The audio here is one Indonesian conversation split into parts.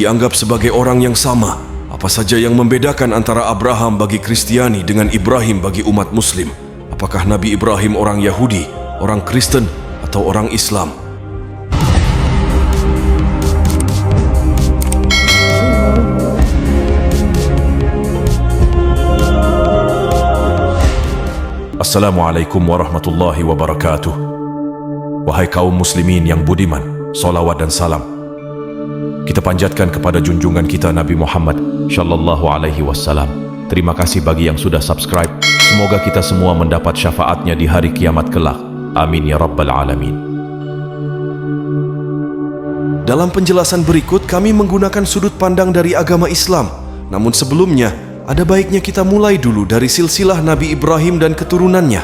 dianggap sebagai orang yang sama. Apa saja yang membedakan antara Abraham bagi Kristiani dengan Ibrahim bagi umat Muslim? Apakah Nabi Ibrahim orang Yahudi, orang Kristen, atau orang Islam? Assalamualaikum warahmatullahi wabarakatuh. Wahai kaum muslimin yang budiman, salawat dan salam kita panjatkan kepada junjungan kita Nabi Muhammad Sallallahu Alaihi Wasallam. Terima kasih bagi yang sudah subscribe. Semoga kita semua mendapat syafaatnya di hari kiamat kelak. Amin ya rabbal alamin. Dalam penjelasan berikut kami menggunakan sudut pandang dari agama Islam. Namun sebelumnya ada baiknya kita mulai dulu dari silsilah Nabi Ibrahim dan keturunannya.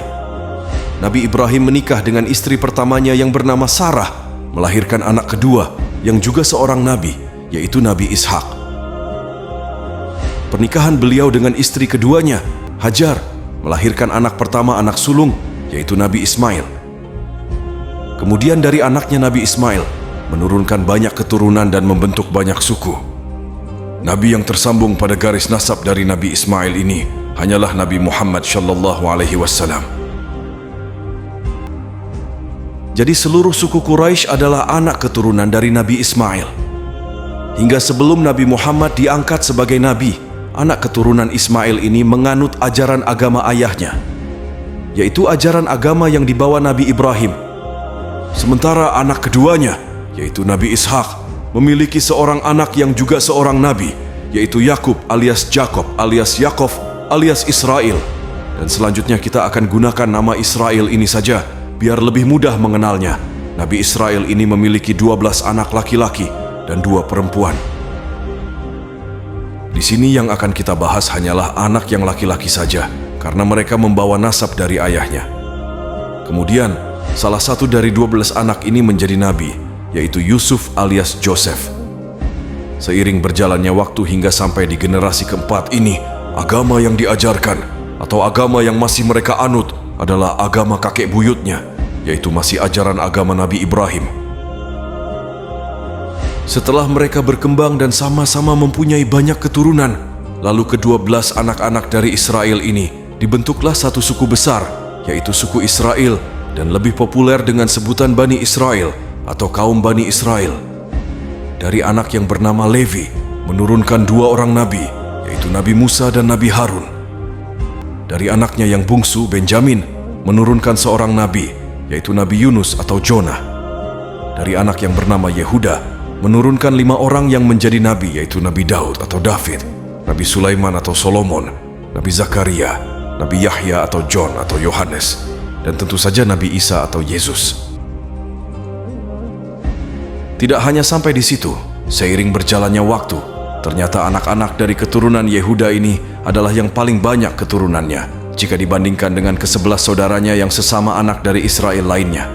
Nabi Ibrahim menikah dengan istri pertamanya yang bernama Sarah, melahirkan anak kedua yang juga seorang nabi, yaitu Nabi Ishak. Pernikahan beliau dengan istri keduanya, Hajar, melahirkan anak pertama anak sulung, yaitu Nabi Ismail. Kemudian dari anaknya Nabi Ismail, menurunkan banyak keturunan dan membentuk banyak suku. Nabi yang tersambung pada garis nasab dari Nabi Ismail ini hanyalah Nabi Muhammad Sallallahu Alaihi Wasallam. Jadi seluruh suku Quraisy adalah anak keturunan dari Nabi Ismail. Hingga sebelum Nabi Muhammad diangkat sebagai Nabi, anak keturunan Ismail ini menganut ajaran agama ayahnya, yaitu ajaran agama yang dibawa Nabi Ibrahim. Sementara anak keduanya, yaitu Nabi Ishak, memiliki seorang anak yang juga seorang nabi, yaitu Yakub alias Jacob alias Yakov alias Israel. Dan selanjutnya kita akan gunakan nama Israel ini saja biar lebih mudah mengenalnya. Nabi Israel ini memiliki 12 anak laki-laki dan 2 perempuan. Di sini yang akan kita bahas hanyalah anak yang laki-laki saja, karena mereka membawa nasab dari ayahnya. Kemudian salah satu dari 12 anak ini menjadi nabi, yaitu Yusuf alias Joseph. Seiring berjalannya waktu hingga sampai di generasi keempat ini, agama yang diajarkan atau agama yang masih mereka anut adalah agama kakek buyutnya, yaitu masih ajaran agama Nabi Ibrahim. Setelah mereka berkembang dan sama-sama mempunyai banyak keturunan, lalu ke-12 anak-anak dari Israel ini dibentuklah satu suku besar, yaitu suku Israel, dan lebih populer dengan sebutan Bani Israel atau kaum Bani Israel. Dari anak yang bernama Levi menurunkan 2 orang nabi, yaitu Nabi Musa dan Nabi Harun. Dari anaknya yang bungsu Benjamin menurunkan seorang nabi, yaitu Nabi Yunus atau Jonah. Dari anak yang bernama Yehuda menurunkan 5 orang yang menjadi nabi, yaitu Nabi Daud atau David, Nabi Sulaiman atau Solomon, Nabi Zakaria, Nabi Yahya atau John atau Yohanes, dan tentu saja Nabi Isa atau Yesus. Tidak hanya sampai di situ, seiring berjalannya waktu, ternyata anak-anak dari keturunan Yehuda ini adalah yang paling banyak keturunannya jika dibandingkan dengan ke-11 saudaranya yang sesama anak dari Israel lainnya.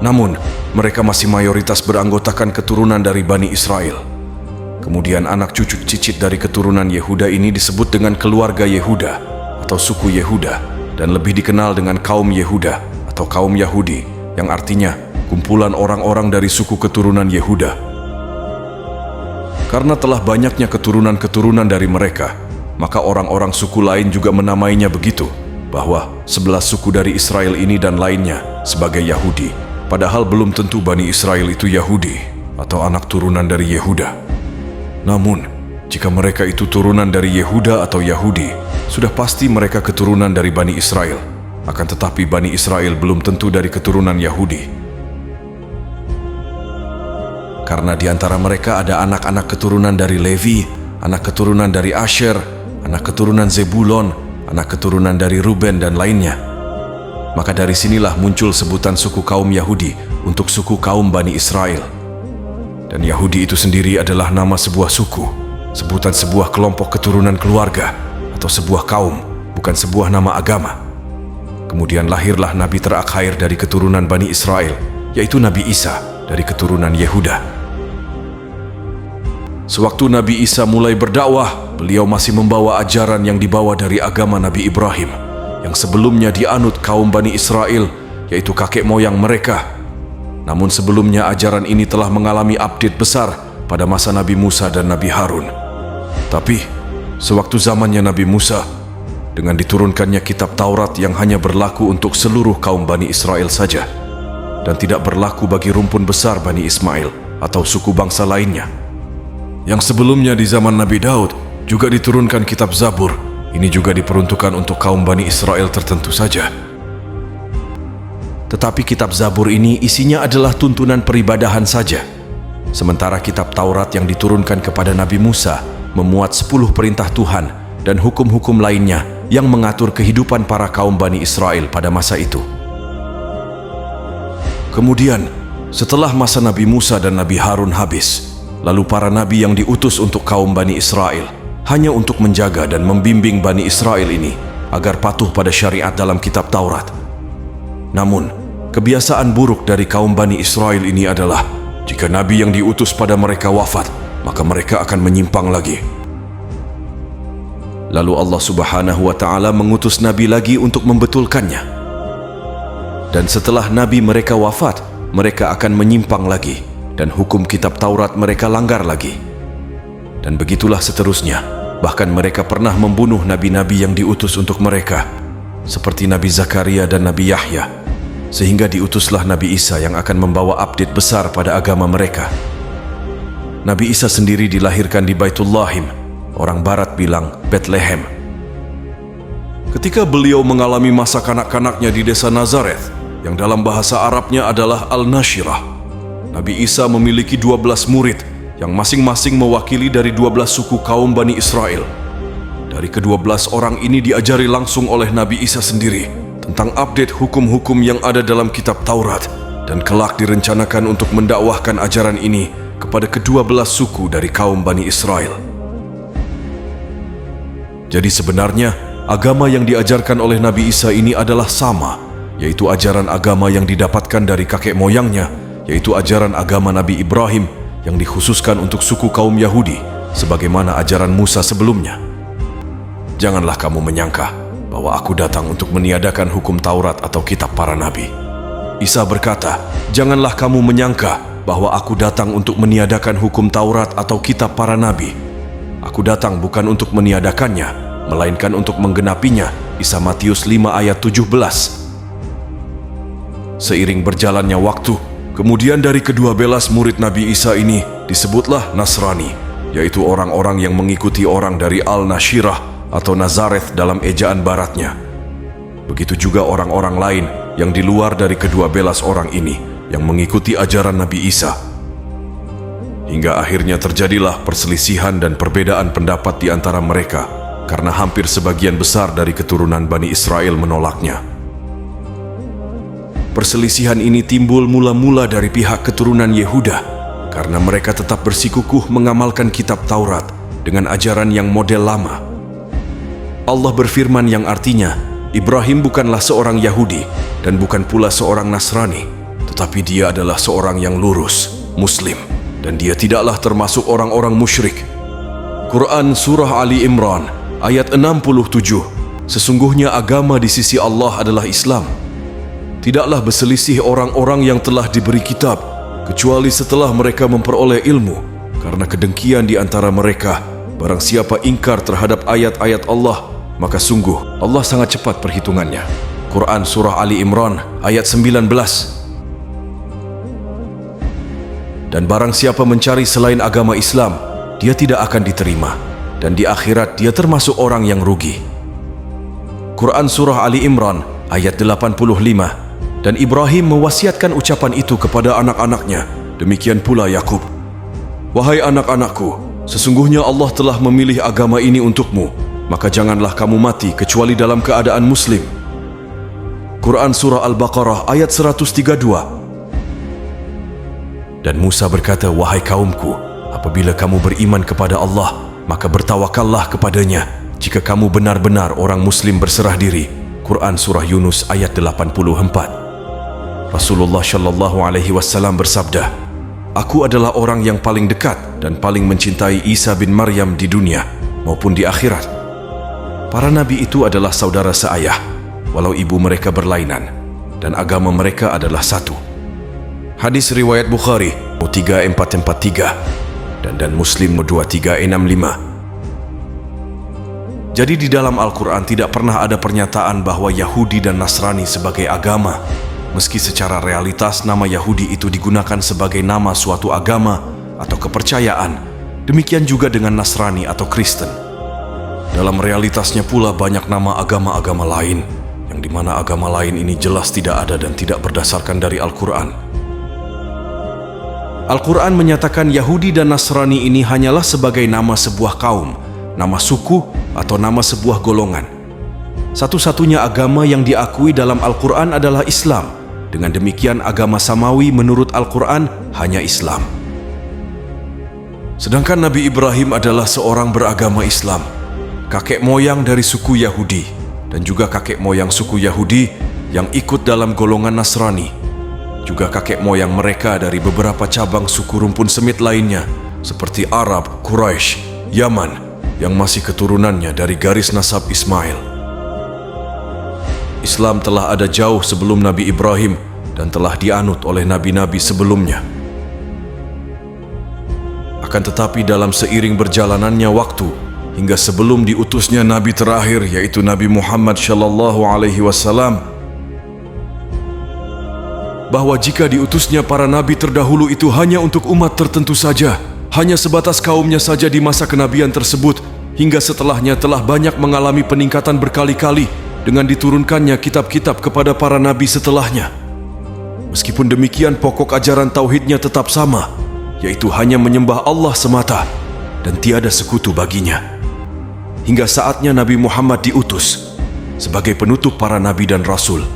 Namun, mereka masih mayoritas beranggotakan keturunan dari Bani Israel. Kemudian anak cucu cicit dari keturunan Yehuda ini disebut dengan keluarga Yehuda atau suku Yehuda, dan lebih dikenal dengan kaum Yehuda atau kaum Yahudi, yang artinya kumpulan orang-orang dari suku keturunan Yehuda. Karena telah banyaknya keturunan-keturunan dari mereka, maka orang-orang suku lain juga menamainya begitu, bahwa 11 suku dari Israel ini dan lainnya sebagai Yahudi, padahal belum tentu Bani Israel itu Yahudi atau anak turunan dari Yehuda. Namun, jika mereka itu turunan dari Yehuda atau Yahudi, sudah pasti mereka keturunan dari Bani Israel. Akan tetapi Bani Israel belum tentu dari keturunan Yahudi. Karena di antara mereka ada anak-anak keturunan dari Levi, anak keturunan dari Asher, anak keturunan Zebulon, anak keturunan dari Ruben dan lainnya. Maka dari sinilah muncul sebutan suku kaum Yahudi untuk suku kaum Bani Israel. Dan Yahudi itu sendiri adalah nama sebuah suku, sebutan sebuah kelompok keturunan keluarga atau sebuah kaum, bukan sebuah nama agama. Kemudian lahirlah nabi terakhir dari keturunan Bani Israel, yaitu Nabi Isa dari keturunan Yehuda. Sewaktu Nabi Isa mulai berdakwah, beliau masih membawa ajaran yang dibawa dari agama Nabi Ibrahim, yang sebelumnya dianut kaum Bani Israel, yaitu kakek moyang mereka. Namun sebelumnya ajaran ini telah mengalami update besar pada masa Nabi Musa dan Nabi Harun. Tapi, sewaktu zamannya Nabi Musa, dengan diturunkannya kitab Taurat yang hanya berlaku untuk seluruh kaum Bani Israel saja, dan tidak berlaku bagi rumpun besar Bani Ismail atau suku bangsa lainnya. Yang sebelumnya di zaman Nabi Daud juga diturunkan kitab Zabur, ini juga diperuntukkan untuk kaum Bani Israel tertentu saja. Tetapi kitab Zabur ini isinya adalah tuntunan peribadahan saja. Sementara kitab Taurat yang diturunkan kepada Nabi Musa memuat 10 perintah Tuhan dan hukum-hukum lainnya yang mengatur kehidupan para kaum Bani Israel pada masa itu. Kemudian, setelah masa Nabi Musa dan Nabi Harun habis, lalu para nabi yang diutus untuk kaum Bani Israel hanya untuk menjaga dan membimbing Bani Israel ini agar patuh pada syariat dalam kitab Taurat. Namun, kebiasaan buruk dari kaum Bani Israel ini adalah jika nabi yang diutus pada mereka wafat, maka mereka akan menyimpang lagi. Lalu Allah Subhanahu wa Ta'ala mengutus nabi lagi untuk membetulkannya. Dan setelah nabi mereka wafat, mereka akan menyimpang lagi, dan hukum kitab Taurat mereka langgar lagi. Dan begitulah seterusnya. Bahkan mereka pernah membunuh nabi-nabi yang diutus untuk mereka, seperti Nabi Zakaria dan Nabi Yahya, sehingga diutuslah Nabi Isa yang akan membawa update besar pada agama mereka. Nabi Isa sendiri dilahirkan di Baitullahim, orang barat bilang Bethlehem. Ketika beliau mengalami masa kanak-kanaknya di desa Nazareth, yang dalam bahasa Arabnya adalah Al-Nashirah, Nabi Isa memiliki 12 murid yang masing-masing mewakili dari 12 suku kaum Bani Israel. Dari ke-12 orang ini diajari langsung oleh Nabi Isa sendiri tentang update hukum-hukum yang ada dalam kitab Taurat, dan kelak direncanakan untuk mendakwahkan ajaran ini kepada ke-12 suku dari kaum Bani Israel. Jadi sebenarnya agama yang diajarkan oleh Nabi Isa ini adalah sama, yaitu ajaran agama yang didapatkan dari kakek moyangnya, yaitu ajaran agama Nabi Ibrahim yang dikhususkan untuk suku kaum Yahudi, sebagaimana ajaran Musa sebelumnya. Janganlah kamu menyangka bahwa aku datang untuk meniadakan hukum Taurat atau kitab para nabi. Isa berkata, janganlah kamu menyangka bahwa aku datang untuk meniadakan hukum Taurat atau kitab para nabi. Aku datang bukan untuk meniadakannya, melainkan untuk menggenapinya. Isa Matius 5 ayat 17. Seiring berjalannya waktu, kemudian dari ke-12 murid Nabi Isa ini disebutlah Nasrani, yaitu orang-orang yang mengikuti orang dari Al-Nashirah atau Nazareth dalam ejaan baratnya. Begitu juga orang-orang lain yang di luar dari ke-12 orang ini yang mengikuti ajaran Nabi Isa. Hingga akhirnya terjadilah perselisihan dan perbedaan pendapat di antara mereka, karena hampir sebagian besar dari keturunan Bani Israel menolaknya. Perselisihan ini timbul mula-mula dari pihak keturunan Yehuda, karena mereka tetap bersikukuh mengamalkan kitab Taurat dengan ajaran yang model lama. Allah berfirman yang artinya, Ibrahim bukanlah seorang Yahudi dan bukan pula seorang Nasrani, tetapi dia adalah seorang yang lurus, Muslim, dan dia tidaklah termasuk orang-orang musyrik. Quran Surah Ali Imran ayat 67. Sesungguhnya agama di sisi Allah adalah Islam. Tidaklah berselisih orang-orang yang telah diberi kitab, kecuali setelah mereka memperoleh ilmu, karena kedengkian di antara mereka. Barang siapa ingkar terhadap ayat-ayat Allah, maka sungguh Allah sangat cepat perhitungannya. Quran Surah Ali Imran ayat 19. Dan barang siapa mencari selain agama Islam, dia tidak akan diterima, dan di akhirat dia termasuk orang yang rugi. Quran Surah Ali Imran ayat 85. Dan Ibrahim mewasiatkan ucapan itu kepada anak-anaknya, demikian pula Yakub. Wahai anak-anakku, sesungguhnya Allah telah memilih agama ini untukmu, maka janganlah kamu mati kecuali dalam keadaan Muslim. Quran Surah Al-Baqarah ayat 132. Dan Musa berkata, wahai kaumku, apabila kamu beriman kepada Allah, maka bertawakallah kepadanya, jika kamu benar-benar orang Muslim berserah diri. Quran Surah Yunus ayat 84. Rasulullah Shallallahu Alaihi Wasallam bersabda, aku adalah orang yang paling dekat dan paling mencintai Isa bin Maryam di dunia maupun di akhirat. Para nabi itu adalah saudara seayah, walau ibu mereka berlainan, dan agama mereka adalah satu. Hadis riwayat Bukhari 3443. dan Muslim 2365. Jadi di dalam Al-Quran tidak pernah ada pernyataan bahwa Yahudi dan Nasrani sebagai agama, meski secara realitas nama Yahudi itu digunakan sebagai nama suatu agama atau kepercayaan. Demikian juga dengan Nasrani atau Kristen. Dalam realitasnya pula banyak nama agama-agama lain, yang dimana agama lain ini jelas tidak ada dan tidak berdasarkan dari Al-Quran. Al-Quran menyatakan Yahudi dan Nasrani ini hanyalah sebagai nama sebuah kaum, nama suku, atau nama sebuah golongan. Satu-satunya agama yang diakui dalam Al-Quran adalah Islam. Dengan demikian agama samawi menurut Al-Quran hanya Islam. Sedangkan Nabi Ibrahim adalah seorang beragama Islam, kakek moyang dari suku Yahudi, dan juga kakek moyang suku Yahudi yang ikut dalam golongan Nasrani, juga kakek moyang mereka dari beberapa cabang suku rumpun semit lainnya, seperti Arab, Quraisy, Yaman, yang masih keturunannya dari garis nasab Ismail. Islam telah ada jauh sebelum Nabi Ibrahim dan telah dianut oleh nabi-nabi sebelumnya. Akan tetapi dalam seiring berjalanannya waktu, hingga sebelum diutusnya Nabi terakhir yaitu Nabi Muhammad SAW, bahwa jika diutusnya para nabi terdahulu itu hanya untuk umat tertentu saja, hanya sebatas kaumnya saja di masa kenabian tersebut, hingga setelahnya telah banyak mengalami peningkatan berkali-kali dengan diturunkannya kitab-kitab kepada para nabi setelahnya. Meskipun demikian pokok ajaran tauhidnya tetap sama, yaitu hanya menyembah Allah semata dan tiada sekutu baginya. Hingga saatnya Nabi Muhammad diutus sebagai penutup para nabi dan rasul,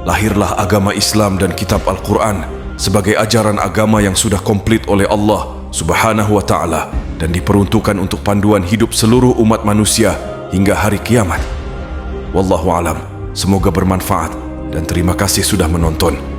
lahirlah agama Islam dan kitab Al-Quran sebagai ajaran agama yang sudah komplit oleh Allah Subhanahu wa ta'ala dan diperuntukkan untuk panduan hidup seluruh umat manusia hingga hari kiamat. Wallahu alam. Semoga bermanfaat dan terima kasih sudah menonton.